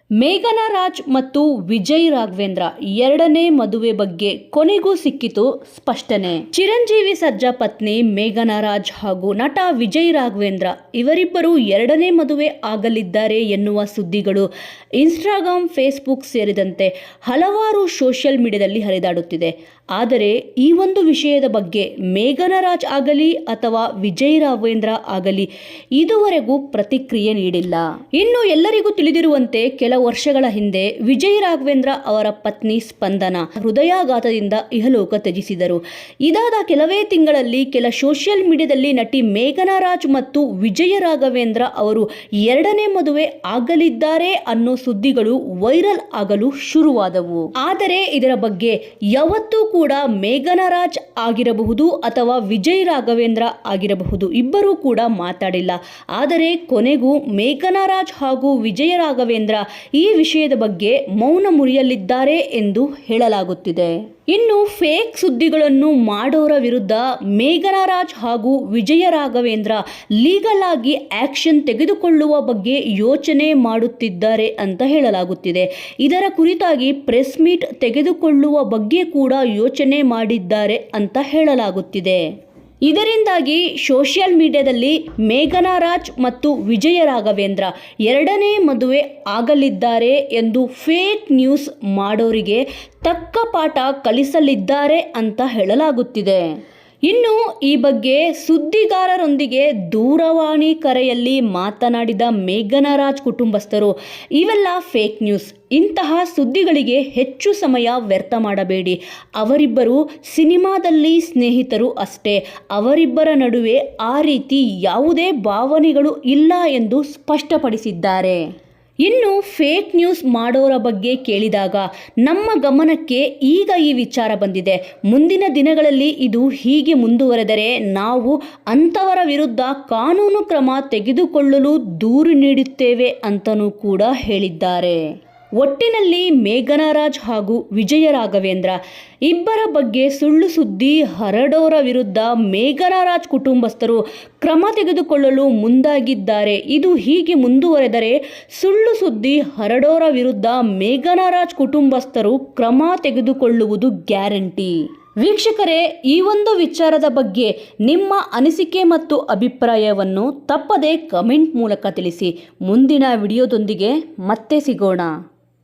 ಮೇಘನಾ ರಾಜ್ ಮತ್ತು ವಿಜಯ್ ರಾಘವೇಂದ್ರ ಎರಡನೇ ಮದುವೆ ಬಗ್ಗೆ ಕೊನೆಗೂ ಸಿಕ್ಕಿತು ಸ್ಪಷ್ಟನೆ. ಚಿರಂಜೀವಿ ಸರ್ಜಾ ಪತ್ನಿ ಮೇಘನಾ ರಾಜ್ ಹಾಗೂ ನಟ ವಿಜಯ್ ರಾಘವೇಂದ್ರ ಇವರಿಬ್ಬರು ಎರಡನೇ ಮದುವೆ ಆಗಲಿದ್ದಾರೆ ಎನ್ನುವ ಸುದ್ದಿಗಳು ಇನ್ಸ್ಟಾಗ್ರಾಮ್, ಫೇಸ್ಬುಕ್ ಸೇರಿದಂತೆ ಹಲವಾರು ಸೋಷಿಯಲ್ ಮೀಡಿಯಾದಲ್ಲಿ ಹರಿದಾಡುತ್ತಿದೆ. ಆದರೆ ಈ ಒಂದು ವಿಷಯದ ಬಗ್ಗೆ ಮೇಘನಾ ರಾಜ್ ಆಗಲಿ ಅಥವಾ ವಿಜಯ್ ರಾಘವೇಂದ್ರ ಆಗಲಿ ಇದುವರೆಗೂ ಪ್ರತಿಕ್ರಿಯೆ ನೀಡಿಲ್ಲ. ಇನ್ನು ಎಲ್ಲರಿಗೂ ತಿಳಿದಿರುವಂತೆ ಕೆಲ ವರ್ಷಗಳ ಹಿಂದೆ ವಿಜಯ್ ರಾಘವೇಂದ್ರ ಅವರ ಪತ್ನಿ ಸ್ಪಂದನ ಹೃದಯಾಘಾತದಿಂದ ಇಹಲೋಕ ತ್ಯಜಿಸಿದರು. ಇದಾದ ಕೆಲವೇ ತಿಂಗಳಲ್ಲಿ ಕೆಲ ಸೋಷಿಯಲ್ ಮೀಡಿಯಾದಲ್ಲಿ ನಟಿ ಮೇಘನಾ ರಾಜ್ ಮತ್ತು ವಿಜಯ ರಾಘವೇಂದ್ರ ಅವರು ಎರಡನೇ ಮದುವೆ ಆಗಲಿದ್ದಾರೆ ಅನ್ನೋ ಸುದ್ದಿಗಳು ವೈರಲ್ ಆಗಲು ಶುರುವಾದವು. ಆದರೆ ಇದರ ಬಗ್ಗೆ ಯಾವತ್ತೂ ಕೂಡ ಮೇಘನಾ ರಾಜ್ ಆಗಿರಬಹುದು ಅಥವಾ ವಿಜಯ್ ರಾಘವೇಂದ್ರ ಆಗಿರಬಹುದು ಇಬ್ಬರೂ ಕೂಡ ಮಾತಾಡಿಲ್ಲ. ಆದರೆ ಕೊನೆಗೂ ಮೇಘನಾ ರಾಜ್ ಹಾಗೂ ವಿಜಯ ರಾಘವೇಂದ್ರ ಈ ವಿಷಯದ ಬಗ್ಗೆ ಮೌನ ಮುರಿಯಲಿದ್ದಾರೆ ಎಂದು ಹೇಳಲಾಗುತ್ತಿದೆ. ಇನ್ನು ಫೇಕ್ ಸುದ್ದಿಗಳನ್ನು ಮಾಡೋರ ವಿರುದ್ಧ ಮೇಘನಾ ರಾಜ್ ಹಾಗೂ ವಿಜಯ ರಾಘವೇಂದ್ರ ಲೀಗಲ್ ಆಗಿ ಆಕ್ಷನ್ ತೆಗೆದುಕೊಳ್ಳುವ ಬಗ್ಗೆ ಯೋಚನೆ ಮಾಡುತ್ತಿದ್ದಾರೆ ಅಂತ ಹೇಳಲಾಗುತ್ತಿದೆ. ಇದರ ಕುರಿತಾಗಿ ಪ್ರೆಸ್ ಮೀಟ್ ತೆಗೆದುಕೊಳ್ಳುವ ಬಗ್ಗೆ ಕೂಡ ಯೋಚನೆ ಮಾಡಿದ್ದಾರೆ ಅಂತ ಹೇಳಲಾಗುತ್ತಿದೆ. ಇದರಿಂದಾಗಿ ಸೋಷಿಯಲ್ ಮೀಡಿಯಾದಲ್ಲಿ ಮೇಘನಾ ರಾಜ್ ಮತ್ತು ವಿಜಯ ರಾಘವೇಂದ್ರ ಎರಡನೇ ಮದುವೆ ಆಗಲಿದ್ದಾರೆ ಎಂದು ಫೇಕ್ ನ್ಯೂಸ್ ಮಾಡೋರಿಗೆ ತಕ್ಕ ಪಾಠ ಕಲಿಸಲಿದ್ದಾರೆ ಅಂತ ಹೇಳಲಾಗುತ್ತಿದೆ. ಇನ್ನು ಈ ಬಗ್ಗೆ ಸುದ್ದಿಗಾರರೊಂದಿಗೆ ದೂರವಾಣಿ ಕರೆಯಲ್ಲಿ ಮಾತನಾಡಿದ ಮೇಘನಾ ರಾಜ್ ಕುಟುಂಬಸ್ಥರು, ಇವೆಲ್ಲ ಫೇಕ್ ನ್ಯೂಸ್, ಇಂತಹ ಸುದ್ದಿಗಳಿಗೆ ಹೆಚ್ಚು ಸಮಯ ವ್ಯರ್ಥ ಮಾಡಬೇಡಿ. ಅವರಿಬ್ಬರು ಸಿನಿಮಾದಲ್ಲಿ ಸ್ನೇಹಿತರು ಅಷ್ಟೇ, ಅವರಿಬ್ಬರ ನಡುವೆ ಆ ರೀತಿ ಯಾವುದೇ ಭಾವನೆಗಳು ಇಲ್ಲ ಎಂದು ಸ್ಪಷ್ಟಪಡಿಸಿದ್ದಾರೆ. ಇನ್ನು ಫೇಕ್ ನ್ಯೂಸ್ ಮಾಡೋರ ಬಗ್ಗೆ ಕೇಳಿದಾಗ ನಮ್ಮ ಗಮನಕ್ಕೆ ಈಗ ಈ ವಿಚಾರ ಬಂದಿದೆ. ಮುಂದಿನ ದಿನಗಳಲ್ಲಿ ಇದು ಹೀಗೆ ಮುಂದುವರೆದರೆ ನಾವು ಅಂಥವರ ವಿರುದ್ಧ ಕಾನೂನು ಕ್ರಮ ತೆಗೆದುಕೊಳ್ಳಲು ದೂರು ನೀಡುತ್ತೇವೆ ಅಂತಲೂ ಕೂಡ ಹೇಳಿದ್ದಾರೆ. ಒಟ್ಟಿನಲ್ಲಿ ಮೇಘನಾ ರಾಜ್ ಹಾಗೂ ವಿಜಯ ರಾಘವೇಂದ್ರ ಇಬ್ಬರ ಬಗ್ಗೆ ಸುಳ್ಳು ಸುದ್ದಿ ಹರಡೋರ ವಿರುದ್ಧ ಮೇಘನಾ ರಾಜ್ ಕುಟುಂಬಸ್ಥರು ಕ್ರಮ ತೆಗೆದುಕೊಳ್ಳಲು ಮುಂದಾಗಿದ್ದಾರೆ. ಇದು ಹೀಗೆ ಮುಂದುವರೆದರೆ ಸುಳ್ಳು ಸುದ್ದಿ ಹರಡೋರ ವಿರುದ್ಧ ಮೇಘನಾ ರಾಜ್ ಕುಟುಂಬಸ್ಥರು ಕ್ರಮ ತೆಗೆದುಕೊಳ್ಳುವುದು ಗ್ಯಾರಂಟಿ. ವೀಕ್ಷಕರೇ, ಈ ಒಂದು ವಿಚಾರದ ಬಗ್ಗೆ ನಿಮ್ಮ ಅನಿಸಿಕೆ ಮತ್ತು ಅಭಿಪ್ರಾಯವನ್ನು ತಪ್ಪದೇ ಕಮೆಂಟ್ ಮೂಲಕ ತಿಳಿಸಿ. ಮುಂದಿನ ವಿಡಿಯೋದೊಂದಿಗೆ ಮತ್ತೆ ಸಿಗೋಣ.